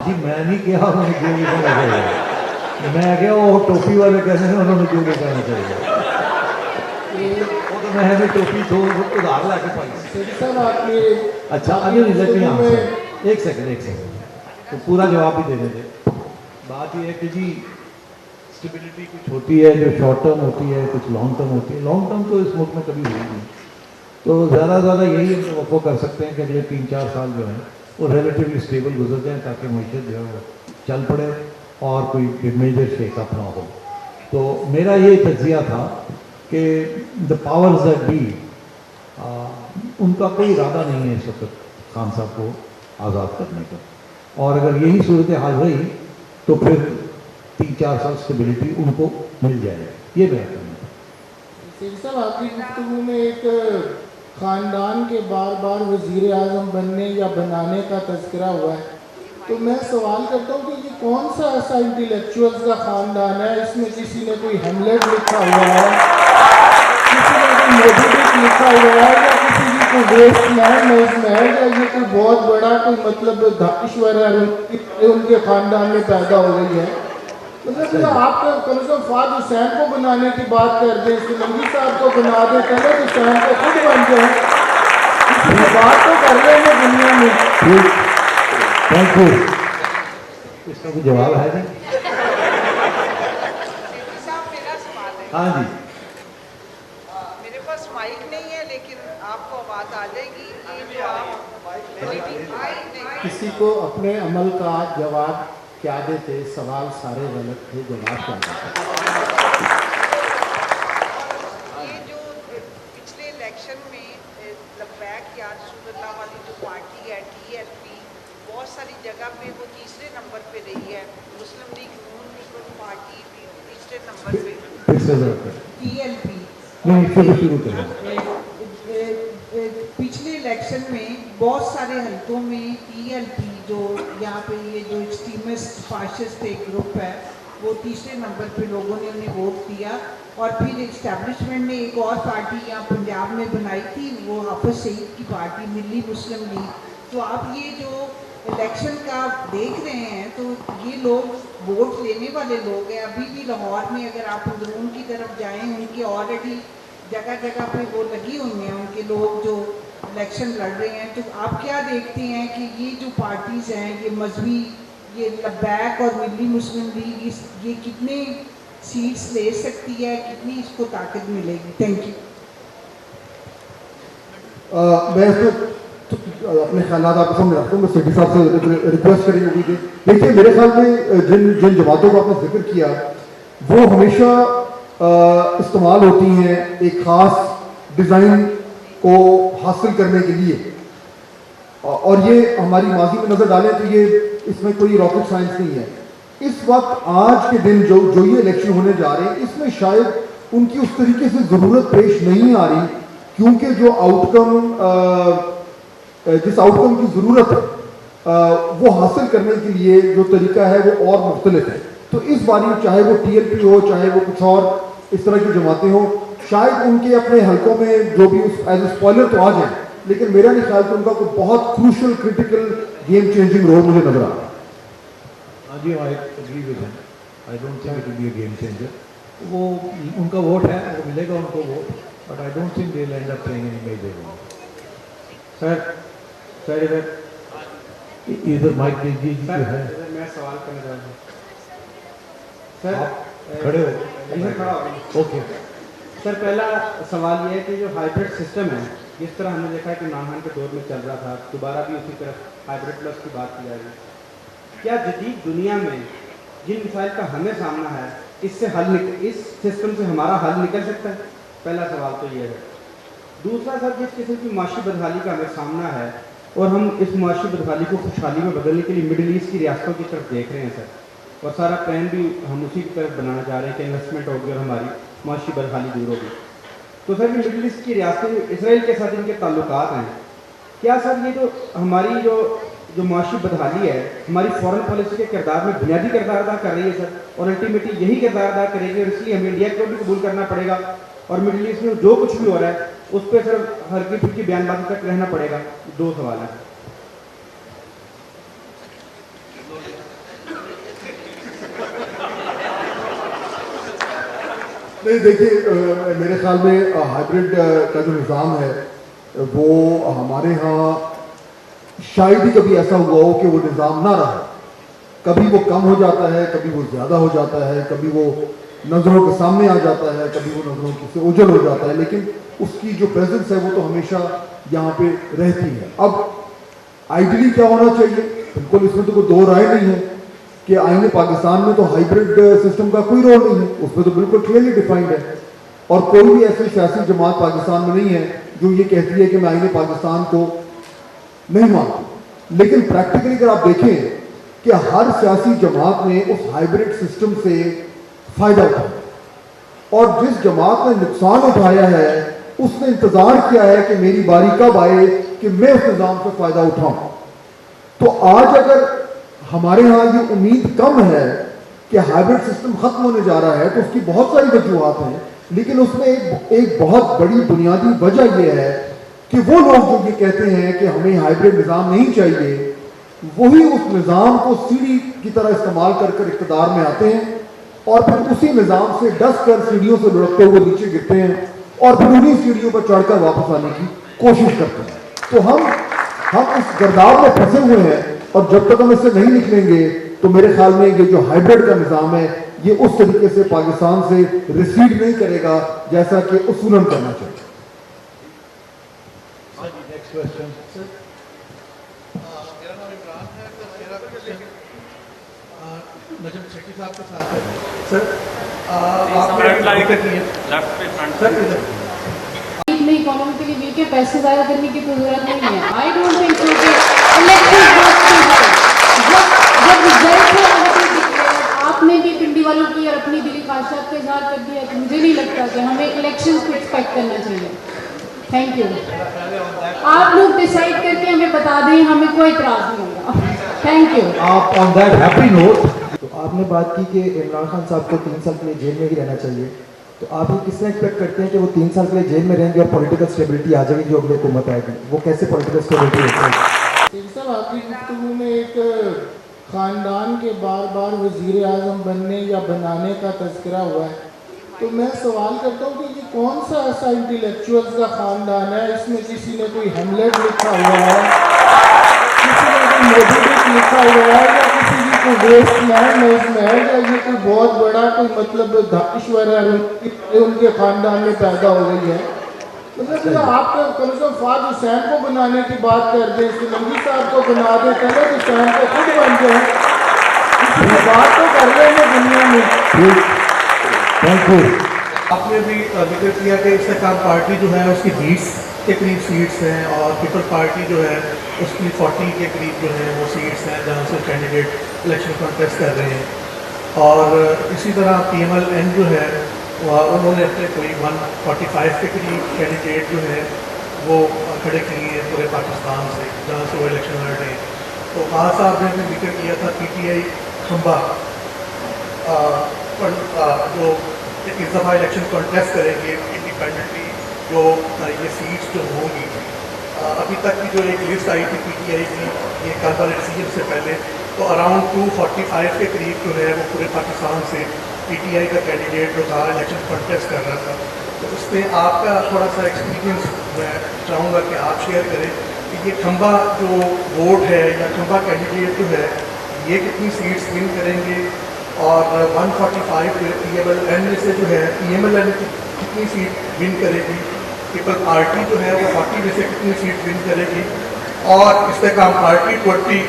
भाजी मैं नहीं किया, उन्होंने क्यों नहीं कहना चाहिए। मैं क्या वो टोपी वाले कहते हैं उन्होंने क्यों नहीं कहना चाहिए। वो तो मैं भी टोपी दो उधार ला के पाई। अच्छा अभी रिजल्ट में आंसर, एक सेकंड तो पूरा जवाब भी देने दे। बात ये है कि जी स्टेबिलिटी कुछ होती है जो शॉर्ट टर्म होती है, कुछ लॉन्ग टर्म होती है। लॉन्ग टर्म तो इस मुल्क में कभी हुई नहीं, तो ज़्यादा से ज़्यादा यही हम वो कर सकते हैं कि अगले 3-4 साल जो है वो रिलेटिवली स्टेबल गुजर जाए, ताकि मीशत जो है वो चल पड़े और कोई मेजर शेकअप ना हो। तो मेरा ये तज्जिया था कि द पावर्स दैट बी, उनका कोई इरादा नहीं है इस वक्त खान साहब को आज़ाद करने का, और अगर यही सूरत हाल रही तो फिर 3-4 साल स्टेबिलिटी उनको मिल जाएगी। ये मैं कहना। साहब आपकी गुफ्तगू में एक ख़ानदान के बार बार वज़ीर आज़म बनने या बनाने का तज़किरा हुआ है, तो मैं सवाल करता हूँ कि ये कौन सा ऐसा इंटेलेक्चुअल्स का ख़ानदान है, इसमें किसी ने कोई हेमलेट लिखा हुआ है, किसी ने कोई मोबिडिक लिखा हुआ है, या किसी की कोई वेस्टमैन है इसमें है, या ये कोई बहुत बड़ा कोई मतलब दानश्वर है उनके ख़ानदान में पैदा हो गई है। मतलब आप कम से कम फाद हुसैन को बनाने की बात कर दें, सिलंगी साहब को बना दें, तलब हुसैन को खुद बन जाए, किसी बात तो कर लेंगे दुनिया में। Thank you. इसका कोई जवाब है जी? हाँ जी। मेरे पास माइक नहीं है, लेकिन आपको आवाज़ आ जाएगी। ये जो आप किसी को अपने अमल का जवाब क्या देते, सवाल सारे गलत थे, जवाब क्या देते। ये जो पिछले इलेक्शन में लब्बैक या रसूलुल्लाह वाली जो पार्टी है TLP, बहुत सारी जगह पे वो तीसरे नंबर पे रही है। मुस्लिम लीग नून पार्टी भी तीसरे नंबर पे TLP। पिछले इलेक्शन में बहुत सारे हल्कों में TLP जो यहाँ पे ये जो एक्सट्रीमिस्ट फाशिस्ट एक ग्रुप है वो तीसरे नंबर पे लोगों ने उन्हें वोट दिया। और फिर इस्टेब्लिशमेंट ने एक और पार्टी यहाँ पंजाब में बनाई थी, वो हाफिज सईद की पार्टी मिली मुस्लिम लीग। तो आप ये जो इलेक्शन का देख रहे हैं तो ये लोग वोट लेने वाले लोग हैं। अभी भी लाहौर में अगर आप अंदरून की तरफ जाएँ, उनके ऑलरेडी जगह जगह पे वो लगी हुई हैं उनके लोग जो इलेक्शन लड़ रहे हैं। तो आप क्या देखते हैं कि ये जो पार्टीज़ हैं, ये मजहबी, ये लब्बैक और मिली मुस्लिम लीग, ये कितने सीट्स ले सकती है, कितनी इसको ताकत मिलेगी? Thank you. मैं तो अपने ख्याल आपको समझ रखता हूँ, मैं सिटी साहब से रिक्वेस्ट करी होगी कि देखिए मेरे ख्याल में जिन जमातों का आपने जिक्र किया वो हमेशा इस्तेमाल होती हैं एक ख़ास डिज़ाइन को हासिल करने के लिए, और ये हमारी माजी में नज़र डालें तो ये इसमें कोई रॉकेट साइंस नहीं है। इस वक्त आज के दिन जो ये इलेक्शन होने जा रहे हैं, इसमें शायद उनकी उस तरीके से ज़रूरत पेश नहीं आ रही, क्योंकि जो आउटकम जिस आउटकम की ज़रूरत है वो हासिल करने के लिए जो तरीका है वो और मुख्तलिफ है। तो इस बारी चाहे वो TLP हो, चाहे वो कुछ और इस तरह की जमातें हों, शायद उनके अपने हलकों में जो भी एज ए स्पॉइलर तो आ जाए, लेकिन मेरा नहीं ख्याल कि उनका कोई बहुत crucial critical game changing role मुझे नजर आ रहा है। हाँ जी, I agree with him. I don't think it will be a game changer. वो उनका वोट है, वो मिलेगा उनको vote, but I don't think they will end up playing any major role. Sir इधर माइक दीजिए जी है। मैं सवाल करना चाहता हूँ सर, खड़े हो। ओके सर, पहला सवाल ये है कि जो हाइब्रिड सिस्टम है, जिस तरह हमने देखा है कि इमरान खान के दौर में चल रहा था, दोबारा भी उसी तरह हाइब्रिड प्लस की बात की जाएगी। क्या जदीद दुनिया में जिन मिसाइल का हमें सामना है, इससे इस सिस्टम से हमारा हल निकल सकता है? पहला सवाल तो ये है। दूसरा सर, जिस किस्म की माशी बदहाली का हमें सामना है और हम इस माशी बदहाली को खुशहाली में बदलने के लिए मिडिल ईस्ट की रियासतों की तरफ देख रहे हैं सर, और सारा प्लान भी हम उसी की तरफ बनाना चाह रहे हैं कि इन्वेस्टमेंट होगी और हमारी माशी बदहाली दूर होगी। तो सर, ये मिडिल ईस्ट की रियासतें इसराइल के साथ इनके ताल्लुकात हैं, क्या सर ये जो हमारी जो माशी बदहाली है हमारी फॉरेन पॉलिसी के किरदार में बुनियादी किरदार अदा कर रही है सर, और अल्टीमेटली यही किरदार अदा करेगी, और इसलिए हमें इंडिया को भी कबूल करना पड़ेगा और मिडिल ईस्ट में जो कुछ भी हो रहा है उस पर सिर्फ हल्की फुल्की बयानबाजी तक रहना पड़ेगा? दो सवाल हैं। नहीं देखिए, मेरे ख्याल में हाइब्रिड का जो निज़ाम है वो हमारे यहाँ शायद ही कभी ऐसा हुआ हो कि वो निज़ाम ना रहा। कभी वो कम हो जाता है, कभी वो ज़्यादा हो जाता है, कभी वो नज़रों के सामने आ जाता है, कभी वो नज़रों से ओझल हो जाता है, लेकिन उसकी जो प्रेजेंस है वो तो हमेशा यहाँ पे रहती है। अब आइडियली क्या होना चाहिए, बिल्कुल इसमें तो कोई दो राय नहीं है कि आईने पाकिस्तान में तो हाइब्रिड सिस्टम का कोई रोल नहीं है, उसमें तो बिल्कुल क्लियरली डिफाइंड है। और कोई भी ऐसी सियासी जमात पाकिस्तान में नहीं है जो ये कहती है कि मैं आईने पाकिस्तान को नहीं मानती। लेकिन प्रैक्टिकली अगर आप देखें कि हर सियासी जमात ने उस हाइब्रिड सिस्टम से फायदा उठाया और जिस जमात ने नुकसान उठाया है उसने इंतजार किया है कि मेरी बारी कब आए कि मैं उस निज़ाम से फायदा उठाऊं। तो आज अगर हमारे यहाँ ये उम्मीद कम है कि हाइब्रिड सिस्टम खत्म होने जा रहा है तो उसकी बहुत सारी वजूहात हैं, लेकिन उसमें एक बहुत बड़ी बुनियादी वजह यह है कि वो लोग जो ये कहते हैं कि हमें हाइब्रिड निज़ाम नहीं चाहिए, वही उस निज़ाम को सीढ़ी की तरह इस्तेमाल कर कर इक़्तिदार में आते हैं और फिर उसी निज़ाम से डस कर सीढ़ियों से लुढ़कते हुए नीचे गिरते हैं और फिर उन्हीं सीढ़ियों पर चढ़कर वापस आने की कोशिश करते हैं। तो हम इस गर्दाव में फंसे हुए हैं और जब तक हम इससे नहीं निकलेंगे तो मेरे ख्याल में ये जो हाइब्रिड का निज़ाम है ये उस तरीके से पाकिस्तान से रिसीड नहीं करेगा जैसा कि उसूलन करना चाहिए। Next question. मेरा नाम इमरान है। तो मेरा क्वेश्चन नजम शेट्टी साहब के साथ है। सर में इकोनॉमिकली वीक है, पैसे ज़ाया करने की तो जरूरत नहीं है। आई डोंट थिंक सो कि जब रिजल्ट है आपने भी पिंडी वालों की और अपनी दिली ख्वाहिशात का इजहार कर दिया तो मुझे नहीं लगता कि हमें इलेक्शंस को एक्सपेक्ट करना चाहिए। Thank you. आप लोग डिसाइड करके हमें बता दें, हमें कोई इतराज़ नहीं होगा। Thank you. आप ऑन दैट हैप्पी नोट, तो आपने बात की कि इमरान खान साहब को 3 साल के लिए जेल में ही रहना चाहिए, तो आप ये किसने एक्सपेक्ट करते हैं कि वो 3 साल के लिए जेल में रहेंगे और पॉलिटिकल स्टेबिलिटी आ जाएगी जो अगले हुकूमत आएगी? वो कैसे पॉलिटिकल स्टेबिलिटी होती है? साहब आपकी गुफ्तगू में एक ख़ानदान के बार बार वज़ीर आज़म बनने या बनाने का तज़किरा हुआ है, तो मैं सवाल करता हूँ कि ये कौन सा ऐसा इंटेलेक्चुअल्स का ख़ानदान है? इसमें किसी ने कोई हेमलेट लिखा हुआ है, किसी ने कोई मोदी बुक लिखा हुआ है, या किसी की कोई वेस्टलैंड है इसमें है, या ये कोई बहुत बड़ा कोई मतलब दानश्वर है उनके ख़ानदान में पैदा हो गई है? मतलब आपका कम से कम फाद हुसैन को बनाने की बात कर दें, सिलंगी साहब को बना दें, तलत हुसैन को खुद बन जाए, किसी बात तो कर रहे हैं दुनिया में। Thank you. आपने भी जिक्र किया कि इस्तेकाम पार्टी जो है उसकी 20 के करीब सीट्स हैं और पीपल पार्टी जो है उसकी 40 के करीब जो है वो सीट्स हैं जहाँ से कैंडिडेट इलेक्शन कॉन्टेस्ट कर रहे हैं। और इसी तरह PMLN जो है उन्होंने अपने कोई 145 के करीब कैंडिडेट जो है वो खड़े किए हैं पूरे पाकिस्तान से जहाँ से वो इलेक्शन लड़ रहे हैं। तो खास साहब ने जिक्र किया था PTI खंबा जो इस दफ़ा इलेक्शन कॉन्टेस्ट करेंगे इंडिपेंडेंटली, जो ये सीट्स जो होंगी अभी तक की जो एक लिस्ट आई थी PTI की ये कल वाले डिसीजन से पहले, तो अराउंड 245 के करीब जो है वो पूरे पाकिस्तान से PTI का कैंडिडेट जो था इलेक्शन कॉन्टेस्ट कर रहा था। तो उसमें आपका थोड़ा सा एक्सपीरियंस मैं चाहूँगा कि आप शेयर करें कि ये खंबा जो वोट है या खंबा कैंडिडेट जो है ये कितनी सीट्स विन करेंगे और 145 PMLN में से जो है PMLN कितनी सीट विन करेगी, पीपल पार्टी जो है वो 40 में से कितनी सीट विन करेगी और इस्तेकाम पार्टी 20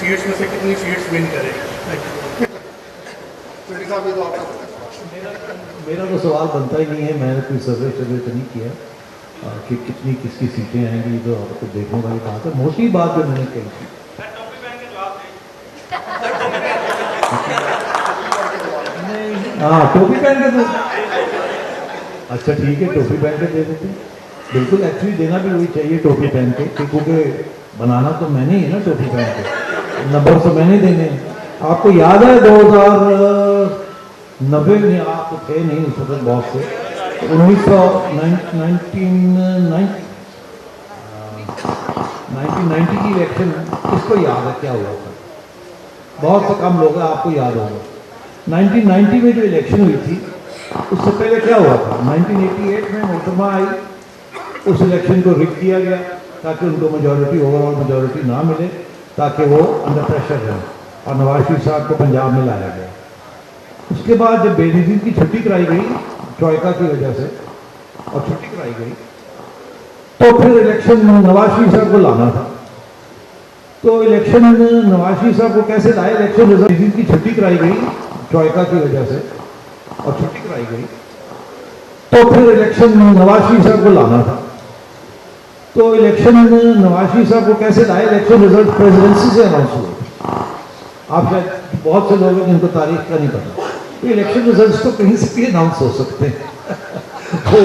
सीट्स में से कितनी सीट्स विन करेगी। Thank you. मेरा तो सवाल बनता ही नहीं है, मैंने कोई सर्वे तो नहीं किया कि कितनी किसकी सीटें आएंगी, तो आपको देखूंगा ये बात है। मोस्टली बात जो मैंने कही थी हाँ टोपी पहन के तो अच्छा ठीक है, टोपी पहन के दे देते बिल्कुल। एक्चुअली देना भी वही चाहिए टोपी पहन के, क्योंकि बनाना तो मैंने ही है ना टोपी पहन के, नंबर तो मैंने देने हैं। आपको याद है 2090 में आप थे नहीं उस वक्त बॉस से, 1990 की इलेक्शन किसको याद है क्या हुआ था? बहुत से कम लोग हैं, आपको याद होगा। 1990 में जो इलेक्शन हुई थी उससे पहले क्या हुआ था, 1988 में मोहतरमा आई, उस इलेक्शन को रिग किया गया ताकि उनको मेजॉरिटी, ओवरऑल मेजॉरिटी ना मिले, ताकि वो अंडर प्रेशर रहें, और नवाज शरीफ साहब को पंजाब में लाया गया। उसके बाद जब बेनजीर की छुट्टी कराई गई ट्रॉयका की वजह से, और छुट्टी कराई गई, तो फिर इलेक्शन में नवाज शरीफ साहब को लाना था। तो इलेक्शन में नवाज शरीफ साहब को कैसे लाए, इलेक्शन रिजल्ट की छुट्टी कराई गई ट्रॉयका की वजह से, और छुट्टी कराई गई, तो फिर इलेक्शन में नवाज शरीफ साहब को लाना था। तो इलेक्शन में नवाज शरीफ साहब को कैसे लाए, इलेक्शन रिजल्ट प्रेसिडेंसी से अनाउंस हुए। आप शायद बहुत से लोग हैं जिनको तारीख का नहीं पता, तो इलेक्शन रिजल्ट तो कहीं से भी अनाउंस हो सकते हैं। वो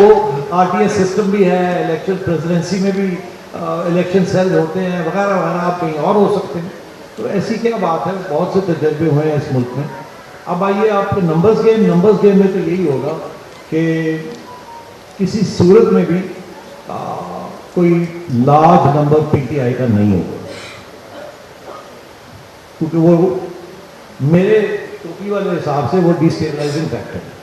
आरटीएस सिस्टम भी है, इलेक्शन प्रेसिडेंसी में भी इलेक्शन सेल होते हैं वगैरह वगैरह, आप कहीं और हो सकते हैं। तो ऐसी क्या बात है, बहुत से तजर्बे हुए हैं इस मुल्क में। अब आइए आप नंबर्स गेम में तो यही होगा कि किसी सूरत में भी कोई लार्ज नंबर पीटीआई का नहीं होगा, क्योंकि वो मेरे टोपी वाले हिसाब से वो डिस्टेबलाइजिंग फैक्टर है।